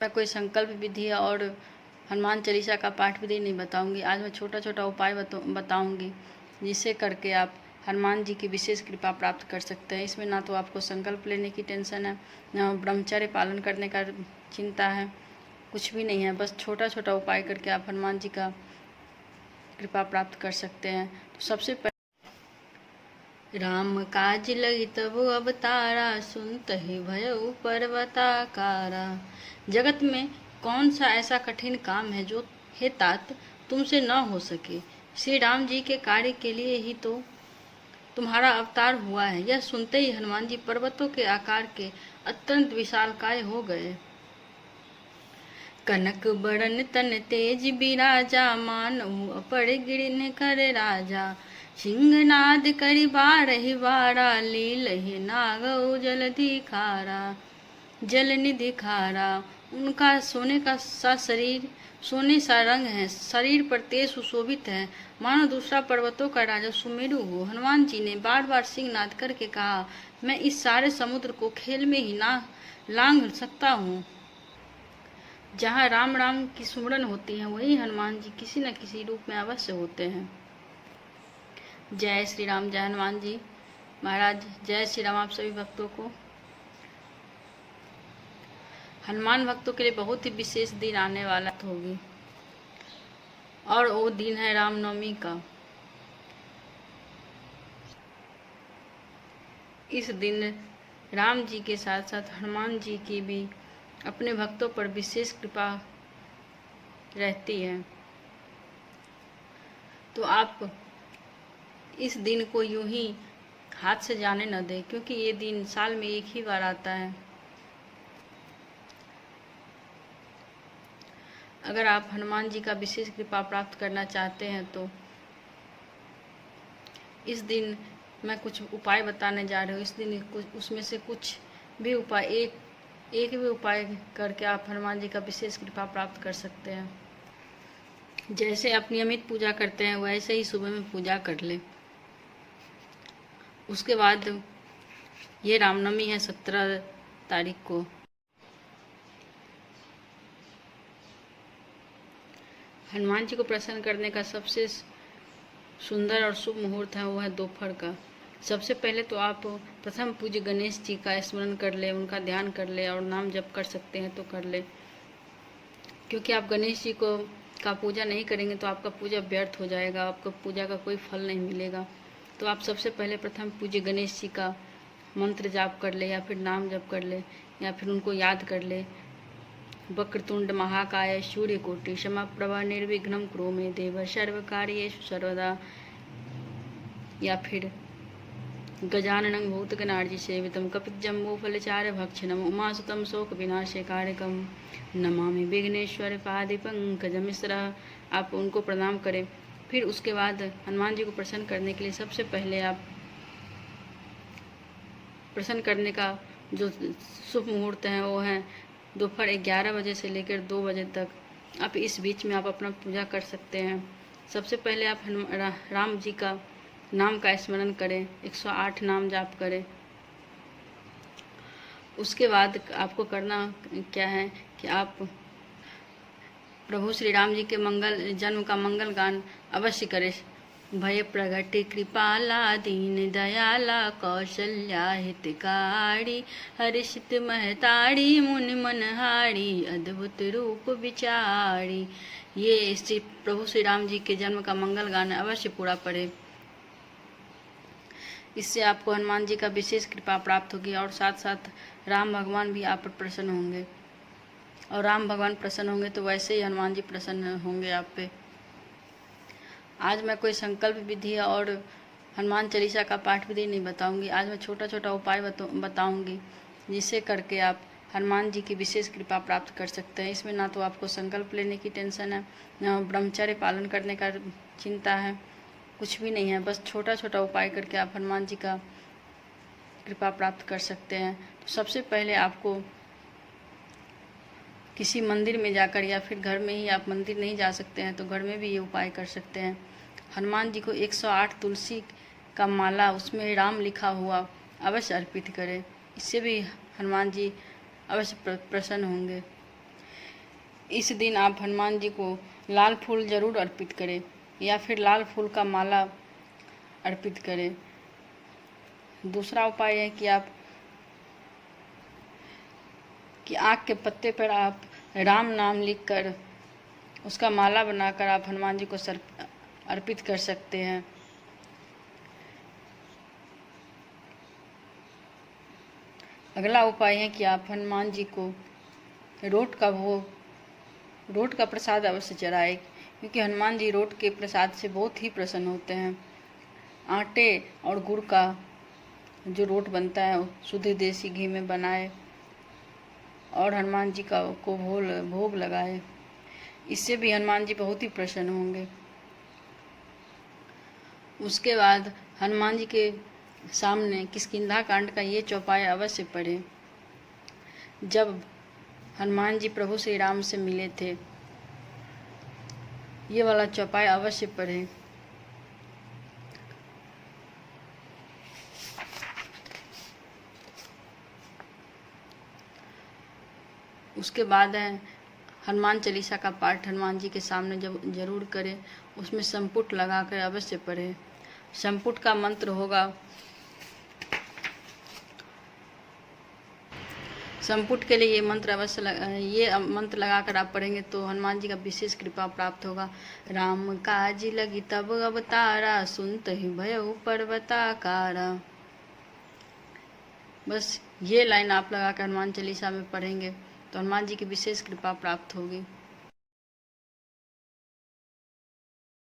मैं कोई संकल्प विधि और हनुमान चालीसा का पाठ विधि नहीं बताऊंगी। आज मैं छोटा छोटा उपाय बताऊंगी जिसे करके आप हनुमान जी की विशेष कृपा प्राप्त कर सकते हैं। इसमें ना तो आपको संकल्प लेने की टेंशन है, ना ब्रह्मचर्य पालन करने का चिंता है, कुछ भी नहीं है। बस छोटा छोटा उपाय करके आप हनुमान जी का कृपा प्राप्त कर सकते हैं। तो सबसे पहले राम काज लगी तब अवतारा, सुनत ही भयउ पर्वताकारा। जगत में कौन सा ऐसा कठिन काम है जो हे तात तुमसे न हो सके। श्री राम जी के कार्य के लिए ही तो तुम्हारा अवतार हुआ है। यह सुनते ही हनुमान जी पर्वतों के आकार के अत्यंत विशालकाय हो गए। कनक बड़न तन तेज बिराजा, मानऊ अपर गिरिन कर राजा। सिंहनाद करि बारहि बारा, लीलहि नागौ जलधि खारा। जल निधि खारा। उनका सोने का सा शरीर, सोने सा रंग है, शरीर पर तेज सुशोभित है, मानो दूसरा पर्वतों का राजा सुमेरु हो। हनुमान जी ने बार बार सिंहनाद करके कहा, मैं इस सारे समुद्र को खेल में ही ना लांघ सकता हूँ। जहाँ राम राम की सुमरन होती है वही हनुमान जी किसी न किसी रूप में अवश्य होते हैं। जय श्री राम, जय हनुमान जी महाराज। जय श्री राम आप सभी भक्तों को। हनुमान भक्तों के लिए बहुत ही विशेष दिन आने वाला होगी और वो दिन है रामनवमी का। इस दिन राम जी के साथ साथ हनुमान जी की भी अपने भक्तों पर विशेष कृपा रहती है। तो आप इस दिन को यूं ही हाथ से जाने न दें, क्योंकि ये दिन साल में एक ही बार आता है। अगर आप हनुमान जी का विशेष कृपा प्राप्त करना चाहते हैं तो इस दिन मैं कुछ उपाय बताने जा रही हूँ। इस दिन उसमें से कुछ भी उपाय, एक भी उपाय करके आप हनुमान जी का विशेष कृपा प्राप्त कर सकते हैं। जैसे आप नियमित पूजा करते हैं वैसे ही सुबह में पूजा कर ले। उसके बाद ये रामनवमी है 17 तारीख को। हनुमान जी को प्रसन्न करने का सबसे सुंदर और शुभ मुहूर्त है वो है दोपहर का। सबसे पहले तो आप प्रथम पूज्य गणेश जी का स्मरण कर ले, उनका ध्यान कर ले और नाम जप कर सकते हैं तो कर ले। क्योंकि आप गणेश जी को का पूजा नहीं करेंगे तो आपका पूजा व्यर्थ हो जाएगा, आपको पूजा का कोई फल नहीं मिलेगा। तो आप सबसे पहले प्रथम पूज्य गणेश जी का मंत्र जाप कर ले या फिर नाम जप कर ले या फिर उनको याद कर ले। वक्रतुंड महाकाय सूर्यकोटि समप्रभा निर्विघ्नं कुरु मे देव सर्वकार्येषु सर्वदा। या फिर गजाननं भूतगणार्चि सेवितं कपितजम्बूफलचारुभक्षणम् उमासुतं शोकविनाशकारकं नमामि विघ्नेश्वर पादिपङ्कजमिश्रः। आप उनको प्रणाम करें। फिर उसके बाद हनुमान जी को प्रसन्न करने के लिए सबसे पहले आप प्रसन्न करने का जो शुभ मुहूर्त है वो है दोपहर 11 बजे से लेकर 2 बजे तक। आप इस बीच में आप अपना पूजा कर सकते हैं। सबसे पहले आप राम जी का नाम का स्मरण करें, 108 नाम जाप करें। उसके बाद आपको करना क्या है कि आप प्रभु श्री राम जी के जन्म का मंगल गान अवश्य करें। भय प्रगट कृपाला दीन दयाला कौशल्या हितकारी, हर्षित महतारी मुनि मनहारी, अद्भुत रूप विचारी। ये श्री प्रभु श्री राम जी के जन्म का मंगल गान अवश्य पूरा पढ़े। इससे आपको हनुमान जी का विशेष कृपा प्राप्त होगी और साथ साथ राम भगवान भी आप पर प्रसन्न होंगे। और राम भगवान प्रसन्न होंगे तो वैसे ही हनुमान जी प्रसन्न होंगे आप पे। आज मैं कोई संकल्प विधि और हनुमान चालीसा का पाठ विधि नहीं बताऊंगी। आज मैं छोटा छोटा उपाय बताऊंगी जिसे करके आप हनुमान जी की विशेष कृपा प्राप्त कर सकते हैं। इसमें ना तो आपको संकल्प लेने की टेंशन है, ना ब्रह्मचर्य पालन करने का चिंता है, कुछ भी नहीं है। बस छोटा छोटा उपाय करके आप हनुमान जी का कृपा प्राप्त कर सकते हैं। तो सबसे पहले आपको किसी मंदिर में जाकर या फिर घर में ही, आप मंदिर नहीं जा सकते हैं तो घर में भी ये उपाय कर सकते हैं। हनुमान जी को 108 तुलसी का माला, उसमें राम लिखा हुआ अवश्य अर्पित करें। इससे भी हनुमान जी अवश्य प्रसन्न होंगे। इस दिन आप हनुमान जी को लाल फूल जरूर अर्पित करें या फिर लाल फूल का माला अर्पित करें। दूसरा उपाय है कि आक के पत्ते पर आप राम नाम लिखकर उसका माला बनाकर आप हनुमान जी को अर्पित कर सकते हैं। अगला उपाय है कि आप हनुमान जी को रोट का प्रसाद अवश्य चढ़ाएं, क्योंकि हनुमान जी रोट के प्रसाद से बहुत ही प्रसन्न होते हैं। आटे और गुड़ का जो रोट बनता है शुद्ध देसी घी में बनाए और हनुमान जी को भोग लगाए, इससे भी हनुमान जी बहुत ही प्रसन्न होंगे। उसके बाद हनुमान जी के सामने किष्किंधा कांड का ये चौपाई अवश्य पढ़ें। जब हनुमान जी प्रभु श्री राम से मिले थे, ये वाला चौपाई अवश्य पढ़ें। उसके बाद है हनुमान चालीसा का पाठ हनुमान जी के सामने जब जरूर करें, उसमें संपुट लगाकर अवश्य पढ़ें। संपुट का मंत्र होगा, संपुट के लिए ये मंत्र लगाकर आप पढ़ेंगे तो हनुमान जी का विशेष कृपा प्राप्त होगा। राम काज लगी तब अवतारा, सुनत ही भयउ पर्वताकारा। बस ये लाइन आप लगाकर हनुमान चालीसा में पढ़ेंगे तो हनुमान जी की विशेष कृपा प्राप्त होगी।